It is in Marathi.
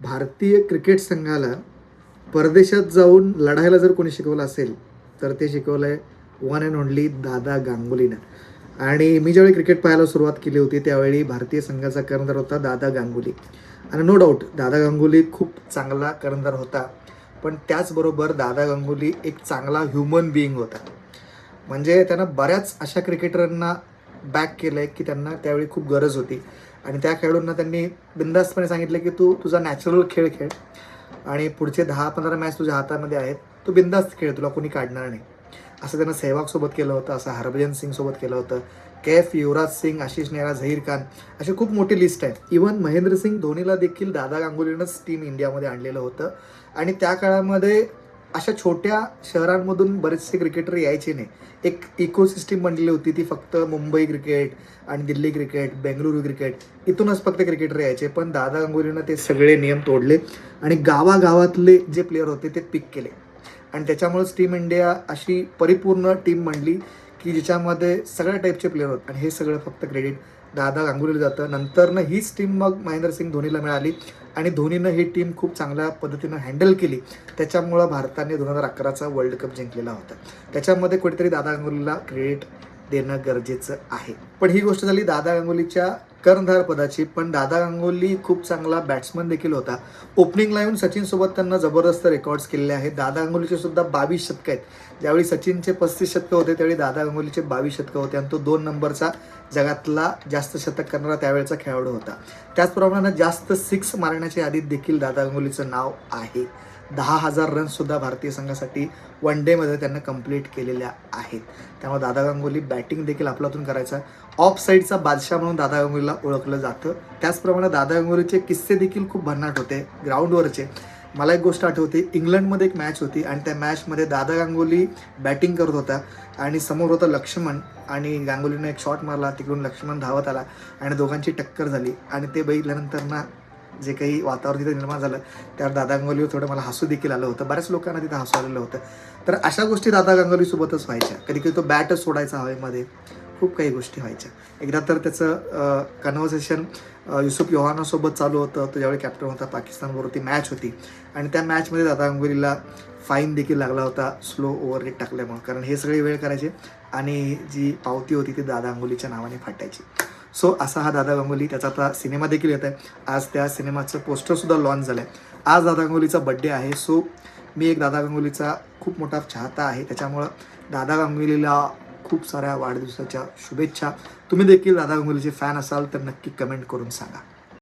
भारतीय क्रिकेट संघाला परदेशात जाऊन लढायला जर कोणी शिकवलं असेल तर ते शिकवलं आहे वन अँड ओनली दादा गांगुलीनं. आणि मी ज्यावेळी क्रिकेट पाहायला सुरुवात केली होती त्यावेळी भारतीय संघाचा कर्णधार होता दादा गांगुली. आणि नो डाऊट दादा गांगुली खूप चांगला कर्णधार होता, पण त्याचबरोबर दादा गांगुली एक चांगला ह्युमन बिईंग होता. म्हणजे त्यानं बऱ्याच अशा क्रिकेटरांना बॅक केलं आहे की त्यांना त्यावेळी खूप गरज होती, आणि त्या खेळाडूंना त्यांनी बिनधास्तपणे सांगितलं की तू तुझा नॅचरल खेळ खेळ आणि पुढचे 10-15 मॅच तुझ्या हातामध्ये आहेत, तू बिनधास्त खेळ, तुला कोणी काढणार नाही. असं त्यानं सेहवागसोबत केलं होतं, असं हरभजन सिंगसोबत केलं होतं, कैफ, युवराज सिंग, आशिष नेहरा, झहीर खान, अशी खूप मोठी लिस्ट आहे. इव्हन महेंद्रसिंग धोनीला देखील दादा गांगुलीनंच टीम इंडियामध्ये आणलेलं होतं. आणि त्या काळामध्ये अशा छोट्या शहरांमधून बरेचसे क्रिकेटर यायचे नाही. एक इकोसिस्टीम बनलेली होती, ती फक्त मुंबई क्रिकेट आणि दिल्ली क्रिकेट, बेंगळुरू क्रिकेट, इथूनच फक्त क्रिकेटर यायचे. पण दादा गांगुलीनं ते सगळे नियम तोडले आणि गावागावातले जे प्लेयर होते ते पिक केले. आणि त्याच्यामुळेच टीम इंडिया अशी परिपूर्ण टीम बनली की ज्याच्यामध्ये सगळ्या टाईपचे प्लेयर होते. आणि हे सगळं फक्त क्रेडिट दादा गांगुलीला जातं. नंतरनं हीच टीम मग महेंद्रसिंग धोनीला मिळाली आणि धोनीनं ही टीम खूप चांगल्या पद्धतीनं हँडल केली. त्याच्यामुळं भारताने 2011चा वर्ल्ड कप जिंकलेला होता. त्याच्यामध्ये कुठेतरी दादा गांगुलीला क्रेडिट देणं गरजेचं आहे. पण ही गोष्ट झाली दादा गांगुलीच्या कर्णधार पदाची. पण दादा गांगुली खूप चांगला बॅट्समन देखील होता. ओपनिंगला येऊन सचिनसोबत त्यांना जबरदस्त रेकॉर्ड्स केलेले आहेत. दादा गांगुलीचे सुद्धा 22 शतकं आहेत. ज्यावेळी सचिनचे 35 शतकं होते त्यावेळी दादा गांगुलीचे 22 शतकं होते, आणि तो 2 नंबरचा जगातला जास्त शतक करणारा त्यावेळेचा खेळाडू होता. त्याचप्रमाणे जास्त 6 मारण्याच्या यादीत देखील दादा गांगुलीचं नाव आहे. 10,000 रन्ससुद्धा भारतीय संघासाठी वन डेमध्ये त्यांना कंप्लीट केलेल्या आहेत. त्यामुळे दादा गांगुली बॅटिंग देखील आपल्यातून करायचा. ऑफ साईडचा बादशाह म्हणून दादा गांगुलीला ओळखलं जातं. त्याचप्रमाणे दादा गांगुलीचे किस्से देखील खूप भन्नाट होते ग्राउंडवरचे. मला एक गोष्ट आठवते, इंग्लंडमध्ये एक मॅच होती आणि त्या मॅचमध्ये दादा गांगुली बॅटिंग करत होता आणि समोर होतं लक्ष्मण, आणि गांगुलीने एक शॉट मारला, तिकडून लक्ष्मण धावत आला आणि दोघांची टक्कर झाली. आणि ते बघितल्यानंतर ना जे काही वातावरण तिथे निर्माण झालं त्यावर दादा गांगुलीवर थोडं मला हसू देखील आलं होतं. बऱ्याच लोकांना तिथं हसू आलेलं होतं. तर अशा गोष्टी दादा गांगुलीसोबतच व्हायच्या. कधी कधी तो बॅटच सोडायचा हवेमध्ये, खूप काही गोष्टी व्हायच्या. एकदा तर त्याचं कन्व्हर्सेशन युसुफ योहानासोबत चालू होतं. तो ज्यावेळी कॅप्टन होता, पाकिस्तानबरोबर ती मॅच होती आणि त्या मॅचमध्ये दादा गांगुलीला फाईन देखील लागला होता स्लो ओव्हर रेट टाकल्यामुळे, कारण हे सगळे वेळ करायचे आणि जी पावती होती ती दादा गांगुलीच्या नावाने फाटायची. सो असा हा दादा गांगुली. त्याचा आता सिनेमा देखील येत आहे. आज त्या सिनेमाचं पोस्टरसुद्धा लॉन्च झालं आहे. आज दादा गांगुलीचा बड्डे आहे. सो मी एक दादा गांगुलीचा खूप मोठा चाहता आहे. त्याच्यामुळं दादा गांगुलीला खूप साऱ्या वाढदिवसाच्या शुभेच्छा. तुम्ही देखील दादा गांगुलीचे फॅन असाल तर नक्की कमेंट करून सांगा.